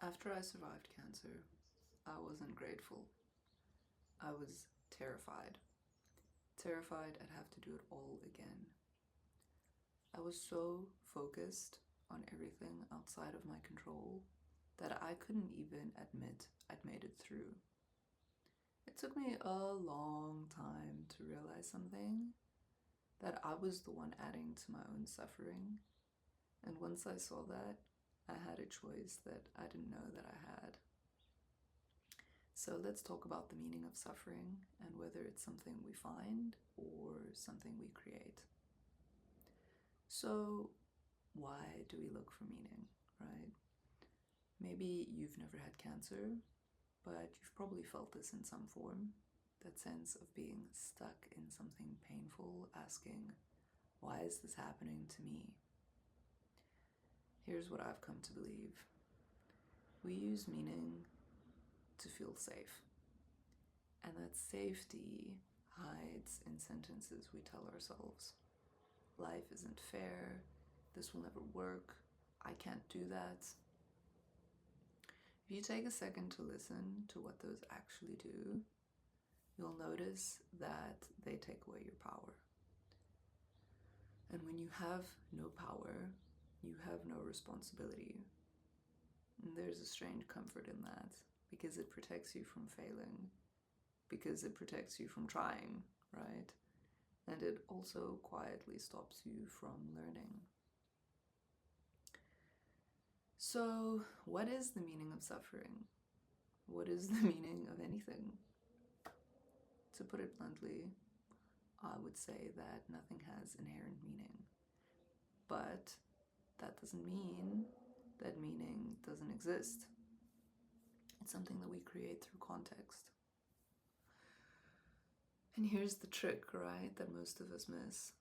After I survived cancer, I wasn't grateful. I was terrified. Terrified I'd have to do it all again. I was so focused on everything outside of my control that I couldn't even admit I'd made it through. It took me a long time to realize something, that I was the one adding to my own suffering. And once I saw that, I had a choice that I didn't know that I had. So let's talk about the meaning of suffering and whether it's something we find or something we create. So, why do we look for meaning, right? Maybe you've never had cancer, but you've probably felt this in some form. That sense of being stuck in something painful, asking, why is this happening to me? Here's what I've come to believe. We use meaning to feel safe. And that safety hides in sentences we tell ourselves. Life isn't fair. This will never work. I can't do that. If you take a second to listen to what those actually do, you'll notice that they take away your power. And when you have no power, you have no responsibility. And there's a strange comfort in that because it protects you from failing, because it protects you from trying, right? And it also quietly stops you from learning. So, what is the meaning of suffering? What is the meaning of anything? To put it bluntly, I would say that nothing has inherent meaning. But that doesn't mean that meaning doesn't exist. It's something that we create through context. And here's the trick, right, that most of us miss.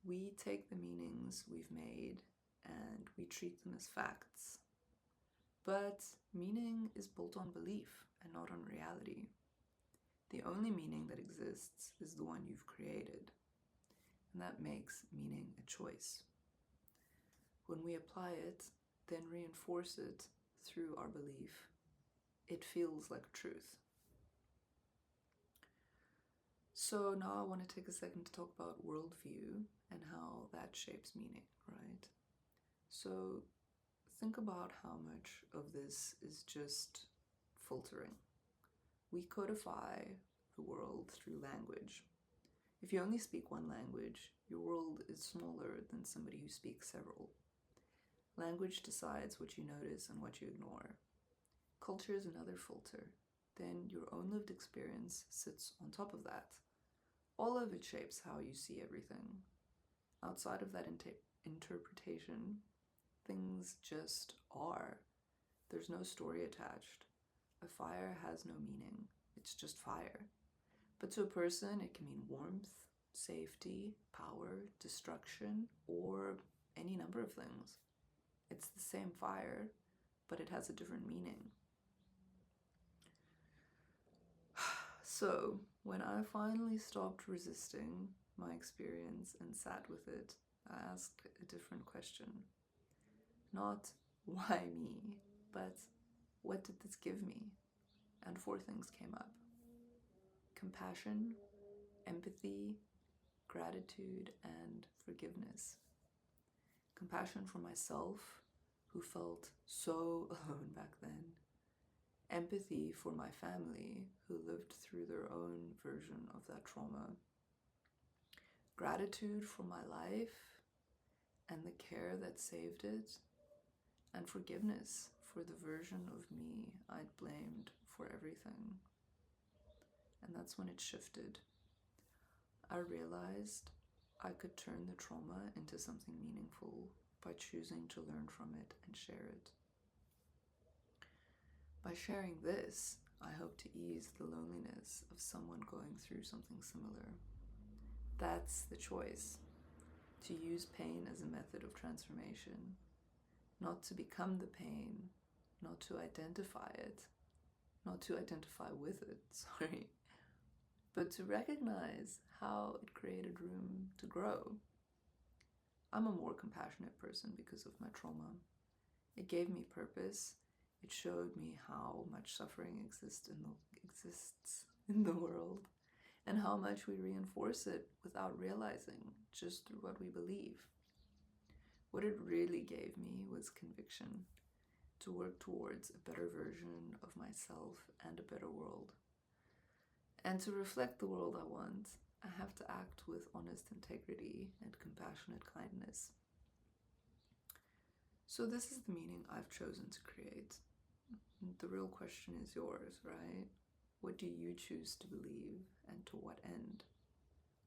We take the meanings we've made and we treat them as facts. But meaning is built on belief and not on reality. The only meaning that exists is the one you've created. And that makes meaning a choice. When we apply it, then reinforce it through our belief, it feels like truth. So now I want to take a second to talk about worldview and how that shapes meaning, right? So think about how much of this is just filtering. We codify the world through language. If you only speak one language, your world is smaller than somebody who speaks several. Language decides what you notice and what you ignore. Culture is another filter. Then your own lived experience sits on top of that. All of it shapes how you see everything. Outside of that interpretation, things just are. There's no story attached. A fire has no meaning. It's just fire. But to a person, it can mean warmth, safety, power, destruction, or any number of things. It's the same fire, but it has a different meaning. So, when I finally stopped resisting my experience and sat with it, I asked a different question. Not why me, but what did this give me? And four things came up: compassion, empathy, gratitude, and forgiveness. Compassion for myself, who felt so alone back then. Empathy for my family, who lived through their own version of that trauma. Gratitude for my life and the care that saved it. And forgiveness for the version of me I'd blamed for everything. And that's when it shifted. I realized I could turn the trauma into something meaningful by choosing to learn from it and share it. By sharing this, I hope to ease the loneliness of someone going through something similar. That's the choice, to use pain as a method of transformation, not to become the pain, not to identify it, not to identify with it, sorry, but to recognize how it created room to grow. I'm a more compassionate person because of my trauma. It gave me purpose, It showed me how much suffering exists in the world, and how much we reinforce it without realizing, just through what we believe. What it really gave me was conviction to work towards a better version of myself and a better world. And to reflect the world I want, I have to act with honest integrity and compassionate kindness. So this is the meaning I've chosen to create. The real question is yours, right? What do you choose to believe, and to what end?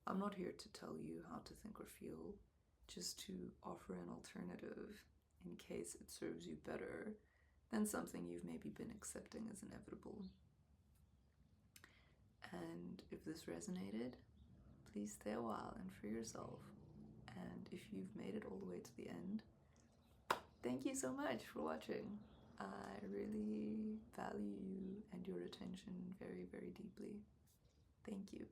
I'm not here to tell you how to think or feel, just to offer an alternative in case it serves you better than something you've maybe been accepting as inevitable. And if this resonated, please stay a while and free yourself. And if you've made it all the way to the end, thank you so much for watching. I really value you and your attention very, very deeply. Thank you.